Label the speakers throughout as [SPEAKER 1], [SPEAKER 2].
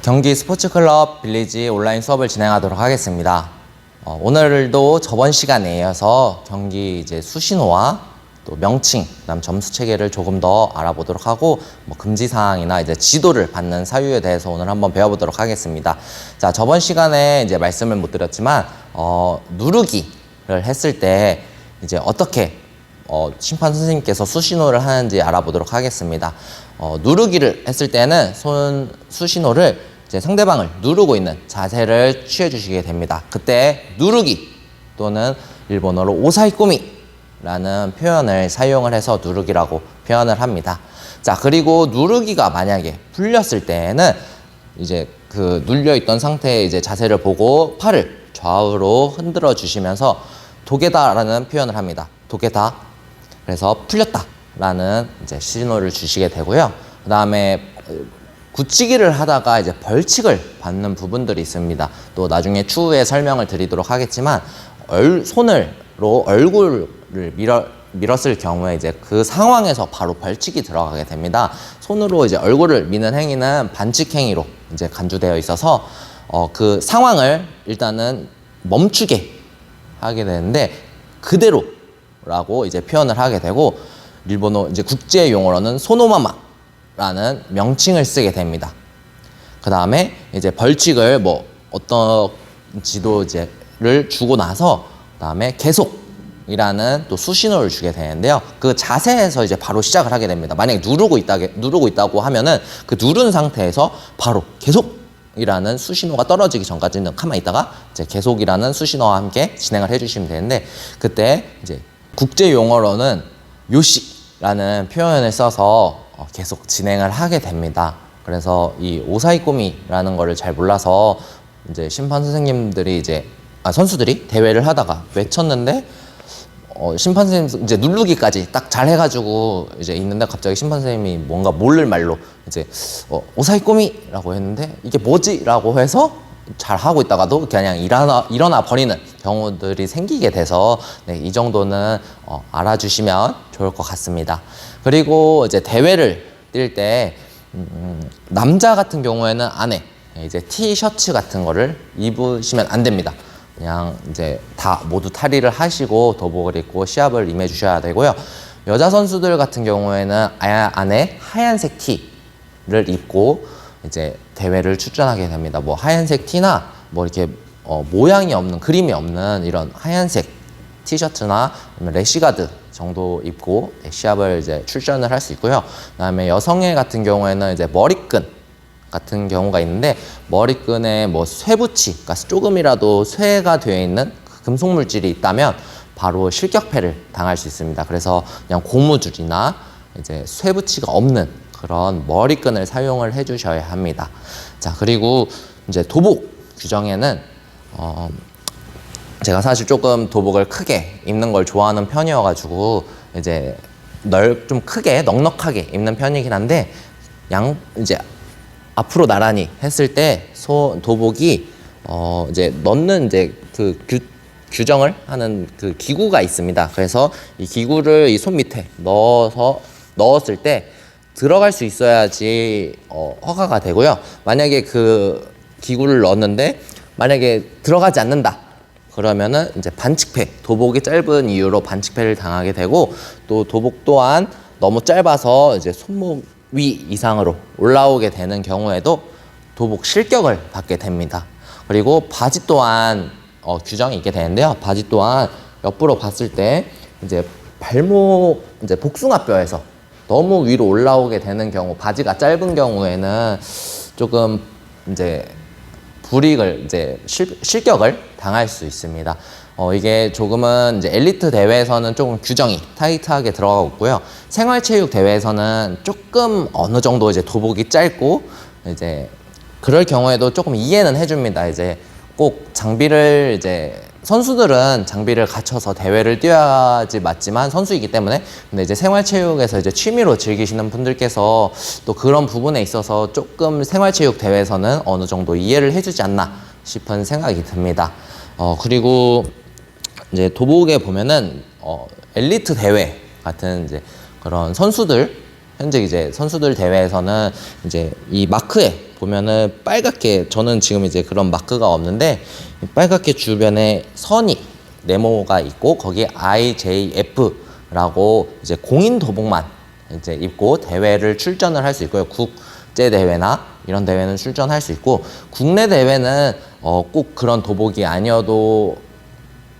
[SPEAKER 1] 경기 스포츠클럽 빌리지 온라인 수업을 진행하도록 하겠습니다. 오늘도 저번 시간에 이어서 경기 이제 수신호와 또 명칭, 그다음 점수 체계를 조금 더 알아보도록 하고 금지 사항이나 이제 지도를 받는 사유에 대해서 오늘 한번 배워보도록 하겠습니다. 자, 저번 시간에 이제 말씀을 못 드렸지만 누르기를 했을 때 이제 어떻게 심판 선생님께서 수신호를 하는지 알아보도록 하겠습니다. 누르기를 했을 때는 수신호를 이제 상대방을 누르고 있는 자세를 취해 주시게 됩니다. 그때 누르기 또는 일본어로 오사이꼬미라는 표현을 사용을 해서 누르기라고 표현을 합니다. 자, 그리고 누르기가 만약에 풀렸을 때는 이제 그 눌려있던 상태의 이제 자세를 보고 팔을 좌우로 흔들어 주시면서 도개다라는 표현을 합니다. 도개다. 그래서 풀렸다라는 이제 신호를 주시게 되고요. 그 다음에 굳히기를 하다가 이제 벌칙을 받는 부분들이 있습니다. 또 나중에 추후에 설명을 드리도록 하겠지만 손으로 얼굴을 밀었을 경우에 이제 그 상황에서 바로 벌칙이 들어가게 됩니다. 손으로 이제 얼굴을 미는 행위는 반칙 행위로 이제 간주되어 있어서 그 상황을 일단은 멈추게 하게 되는데 그대로라고 이제 표현을 하게 되고 일본어 이제 국제 용어로는 소노마마라는 명칭을 쓰게 됩니다. 그 다음에 이제 벌칙을 어떤 지도제를 주고 나서 그다음에 계속이라는 또 수신호를 주게 되는데요. 그 자세에서 이제 바로 시작을 하게 됩니다. 만약에 누르고 있다고 하면은 그 누른 상태에서 바로 계속이라는 수신호가 떨어지기 전까지는 가만히 있다가 이제 계속이라는 수신호와 함께 진행을 해주시면 되는데 그때 이제 국제 용어로는 요시라는 표현을 써서 계속 진행을 하게 됩니다. 그래서 이 오사이꼬미라는 거를 잘 몰라서 이제 심판 선생님들이 선수들이 대회를 하다가 외쳤는데 심판 선생님 이제 누르기까지 딱 잘 해가지고 이제 있는데 갑자기 심판 선생님이 뭔가 모를 말로 이제 오사이꼬미라고 했는데 이게 뭐지라고 해서 잘 하고 있다가도 그냥 일어나 버리는 경우들이 생기게 돼서 이 정도는 알아주시면 좋을 것 같습니다. 그리고 이제 대회를 뛸 때 남자 같은 경우에는 안에 이제 티셔츠 같은 거를 입으시면 안 됩니다. 그냥 이제 다 모두 탈의를 하시고 도복을 입고 시합을 임해 주셔야 되고요. 여자 선수들 같은 경우에는 안에 하얀색 티를 입고 이제 대회를 출전하게 됩니다. 하얀색 티나 이렇게 모양이 없는 그림이 없는 이런 하얀색 티셔츠나 래시가드 정도 입고 시합을 이제 출전을 할 수 있고요. 그다음에 여성애 같은 경우에는 이제 머리끈 같은 경우가 있는데 머리끈에 쇠붙이, 그러니까 조금이라도 쇠가 되어 있는 금속 물질이 있다면 바로 실격패를 당할 수 있습니다. 그래서 그냥 고무줄이나 이제 쇠붙이가 없는 그런 머리끈을 사용을 해주셔야 합니다. 자, 그리고 이제 도복 규정에는 제가 사실 조금 도복을 크게 입는 걸 좋아하는 편이어가지고 이제 좀 크게 넉넉하게 입는 편이긴 한데 이제 앞으로 나란히 했을 때 도복이 이제 넣는 이제 그 규정을 하는 그 기구가 있습니다. 그래서 이 기구를 이 손 밑에 넣었을 때 들어갈 수 있어야지 허가가 되고요. 만약에 그 기구를 넣었는데 만약에 들어가지 않는다. 그러면은 이제 반칙패, 도복이 짧은 이유로 반칙패를 당하게 되고 또 도복 또한 너무 짧아서 이제 손목 위 이상으로 올라오게 되는 경우에도 도복 실격을 받게 됩니다. 그리고 바지 또한 규정이 있게 되는데요. 바지 또한 옆으로 봤을 때 이제 발목 이제 복숭아뼈에서 너무 위로 올라오게 되는 경우, 바지가 짧은 경우에는 조금 이제 불이익을 이제 실격을 당할 수 있습니다. 이게 조금은 이제 엘리트 대회에서는 조금 규정이 타이트하게 들어가고 있고요. 생활체육 대회에서는 조금 어느 정도 이제 도복이 짧고 이제 그럴 경우에도 조금 이해는 해줍니다. 이제 꼭 장비를 선수들은 장비를 갖춰서 대회를 뛰어야지 맞지만 선수이기 때문에 근데 이제 생활체육에서 이제 취미로 즐기시는 분들께서 또 그런 부분에 있어서 조금 생활체육 대회에서는 어느 정도 이해를 해주지 않나 싶은 생각이 듭니다. 그리고 이제 도복에 보면은 엘리트 대회 같은 이제 그런 선수들 현재 이제 선수들 대회에서는 이제 이 마크에 보면은 빨갛게, 저는 지금 이제 그런 마크가 없는데 빨갛게 주변에 선이 네모가 있고 거기에 IJF라고 이제 공인 도복만 이제 입고 대회를 출전을 할 수 있고요. 국제 대회나 이런 대회는 출전할 수 있고, 국내 대회는 꼭 그런 도복이 아니어도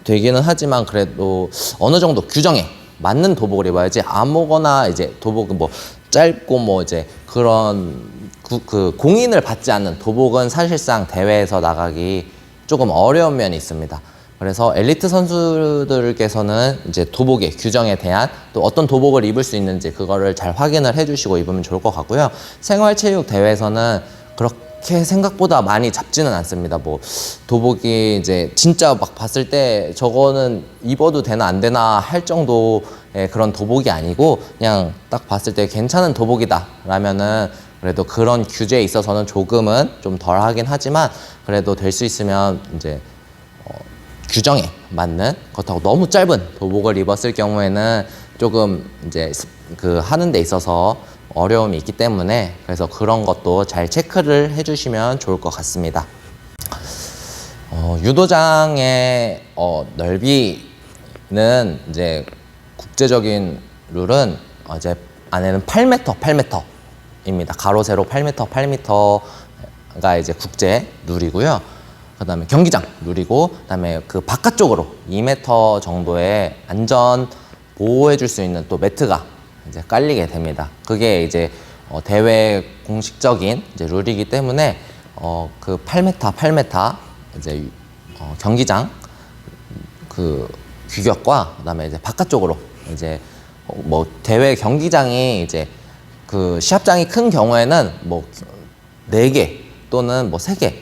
[SPEAKER 1] 되기는 하지만 그래도 어느 정도 규정에 맞는 도복을 입어야지, 아무거나 이제 도복 뭐 짧고 뭐 이제 그런 그 공인을 받지 않는 도복은 사실상 대회에서 나가기 조금 어려운 면이 있습니다. 그래서 엘리트 선수들께서는 이제 도복의 규정에 대한, 또 어떤 도복을 입을 수 있는지 그거를 잘 확인을 해주시고 입으면 좋을 것 같고요. 생활체육 대회에서는 그렇게 생각보다 많이 잡지는 않습니다. 뭐 도복이 이제 진짜 막 봤을 때 저거는 입어도 되나 안 되나 할 정도의 그런 도복이 아니고, 그냥 딱 봤을 때 괜찮은 도복이다 라면은 그래도 그런 규제에 있어서는 조금은 좀 덜 하긴 하지만, 그래도 될 수 있으면 이제 규정에 맞는, 그렇다고 너무 짧은 도복을 입었을 경우에는 조금 이제 그 하는 데 있어서 어려움이 있기 때문에, 그래서 그런 것도 잘 체크를 해주시면 좋을 것 같습니다. 유도장의 넓이는 이제 국제적인 룰은 이제 안에는 8m 입니다. 가로 세로 8m, 8m가 이제 국제 룰이고요. 그다음에 경기장 룰이고, 그다음에 그 바깥쪽으로 2m 정도의 안전 보호해 줄 수 있는 또 매트가 이제 깔리게 됩니다. 그게 이제 대회 공식적인 이제 룰이기 때문에 그 8m 이제 경기장 그 규격과, 그다음에 이제 바깥쪽으로 이제 뭐 대회 경기장이 이제 그 시합장이 큰 경우에는 뭐 4개 또는 뭐 3개,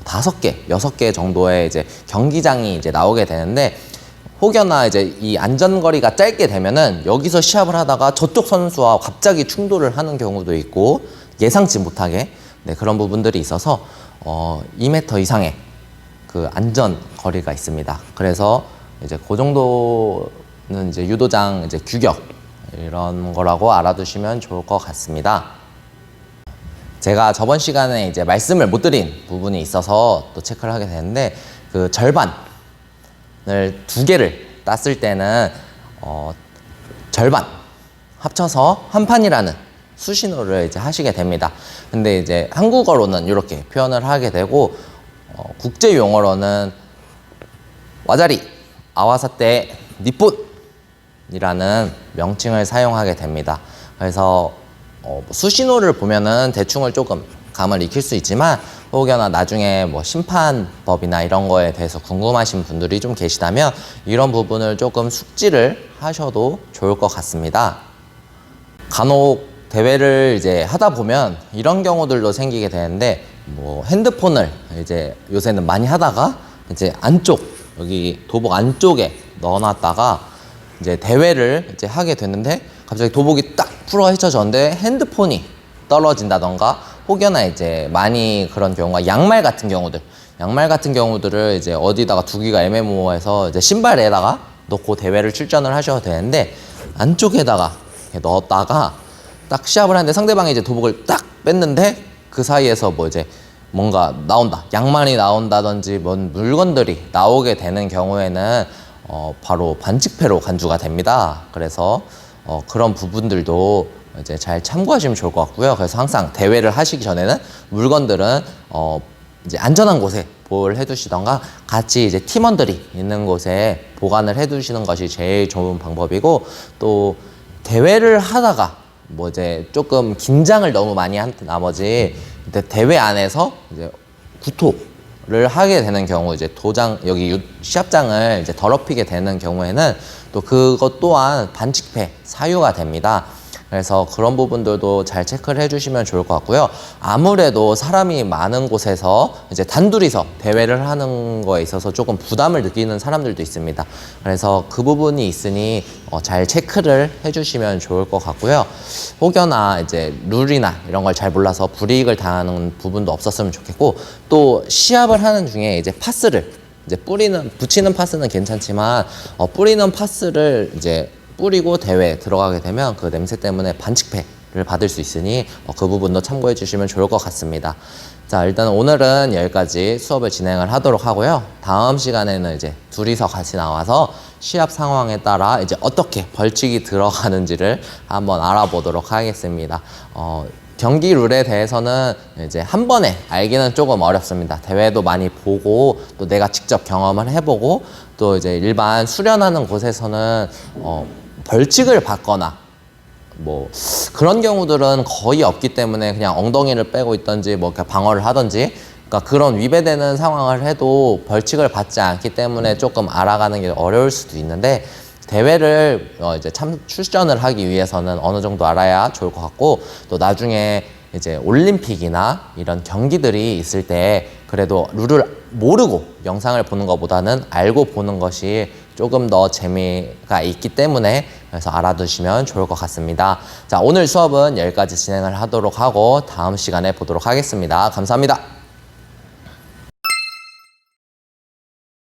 [SPEAKER 1] 5개, 6개 정도의 이제 경기장이 이제 나오게 되는데, 혹여나 이제 이 안전거리가 짧게 되면은 여기서 시합을 하다가 저쪽 선수와 갑자기 충돌을 하는 경우도 있고, 예상치 못하게 그런 부분들이 있어서 2m 이상의 그 안전거리가 있습니다. 그래서 이제 그 정도는 이제 유도장 이제 규격 이런 거라고 알아두시면 좋을 것 같습니다. 제가 저번 시간에 이제 말씀을 못 드린 부분이 있어서 또 체크를 하게 되는데, 그 절반을 2개를 땄을 때는 절반 합쳐서 한 판이라는 수신호를 이제 하시게 됩니다. 근데 이제 한국어로는 이렇게 표현을 하게 되고, 국제 용어로는 와자리 아와사테 니폰이라는 명칭을 사용하게 됩니다. 그래서 수신호를 보면은 대충을 조금 감을 익힐 수 있지만, 혹여나 나중에 뭐 심판법이나 이런 거에 대해서 궁금하신 분들이 좀 계시다면 이런 부분을 조금 숙지를 하셔도 좋을 것 같습니다. 간혹 대회를 이제 하다 보면 이런 경우들도 생기게 되는데, 뭐 핸드폰을 이제 요새는 많이 하다가 이제 안쪽, 여기 도복 안쪽에 넣어놨다가 이제 대회를 이제 하게 됐는데, 갑자기 도복이 딱 풀어 헤쳐졌는데 핸드폰이 떨어진다던가, 혹여나 이제 많이 그런 경우가 양말 같은 경우들을 이제 어디다가 두기가 애매모호해서 이제 신발에다가 넣고 대회를 출전을 하셔도 되는데, 안쪽에다가 이렇게 넣었다가 딱 시합을 하는데 상대방이 이제 도복을 딱 뺐는데 그 사이에서 뭐 이제 뭔가 나온다, 양말이 나온다든지 뭔 물건들이 나오게 되는 경우에는 바로 반칙패로 간주가 됩니다. 그래서 그런 부분들도 이제 잘 참고하시면 좋을 것 같고요. 그래서 항상 대회를 하시기 전에는 물건들은 이제 안전한 곳에 보호를 해두시던가, 같이 이제 팀원들이 있는 곳에 보관을 해두시는 것이 제일 좋은 방법이고, 또 대회를 하다가 뭐 이제 조금 긴장을 너무 많이 한 나머지 대회 안에서 이제 구토를 하게 되는 경우, 이제 도장 여기 시합장을 이제 더럽히게 되는 경우에는 또 그것 또한 반칙패 사유가 됩니다. 그래서 그런 부분들도 잘 체크를 해주시면 좋을 것 같고요. 아무래도 사람이 많은 곳에서 이제 단둘이서 대회를 하는 거에 있어서 조금 부담을 느끼는 사람들도 있습니다. 그래서 그 부분이 있으니 잘 체크를 해주시면 좋을 것 같고요. 혹여나 이제 룰이나 이런 걸 잘 몰라서 불이익을 당하는 부분도 없었으면 좋겠고, 또 시합을 하는 중에 이제 파스를 이제 붙이는 파스는 괜찮지만 뿌리는 파스를 이제 뿌리고 대회에 들어가게 되면 그 냄새 때문에 반칙패 받을 수 있으니 그 부분도 참고해 주시면 좋을 것 같습니다. 자, 일단 오늘은 여기까지 수업을 진행을 하도록 하고요. 다음 시간에는 이제 둘이서 같이 나와서 시합 상황에 따라 이제 어떻게 벌칙이 들어가는지를 한번 알아보도록 하겠습니다. 경기 룰에 대해서는 이제 한 번에 알기는 조금 어렵습니다. 대회도 많이 보고 또 내가 직접 경험을 해보고 또 이제 일반 수련하는 곳에서는 벌칙을 받거나 뭐 그런 경우들은 거의 없기 때문에 그냥 엉덩이를 빼고 있던지 뭐 이렇게 방어를 하던지, 그러니까 그런 위배되는 상황을 해도 벌칙을 받지 않기 때문에 조금 알아가는 게 어려울 수도 있는데, 대회를 이제 출전을 하기 위해서는 어느 정도 알아야 좋을 것 같고, 또 나중에 이제 올림픽이나 이런 경기들이 있을 때 그래도 룰을 모르고 영상을 보는 것보다는 알고 보는 것이 조금 더 재미가 있기 때문에, 그래서 알아두시면 좋을 것 같습니다. 자, 오늘 수업은 여기까지 진행을 하도록 하고 다음 시간에 보도록 하겠습니다. 감사합니다.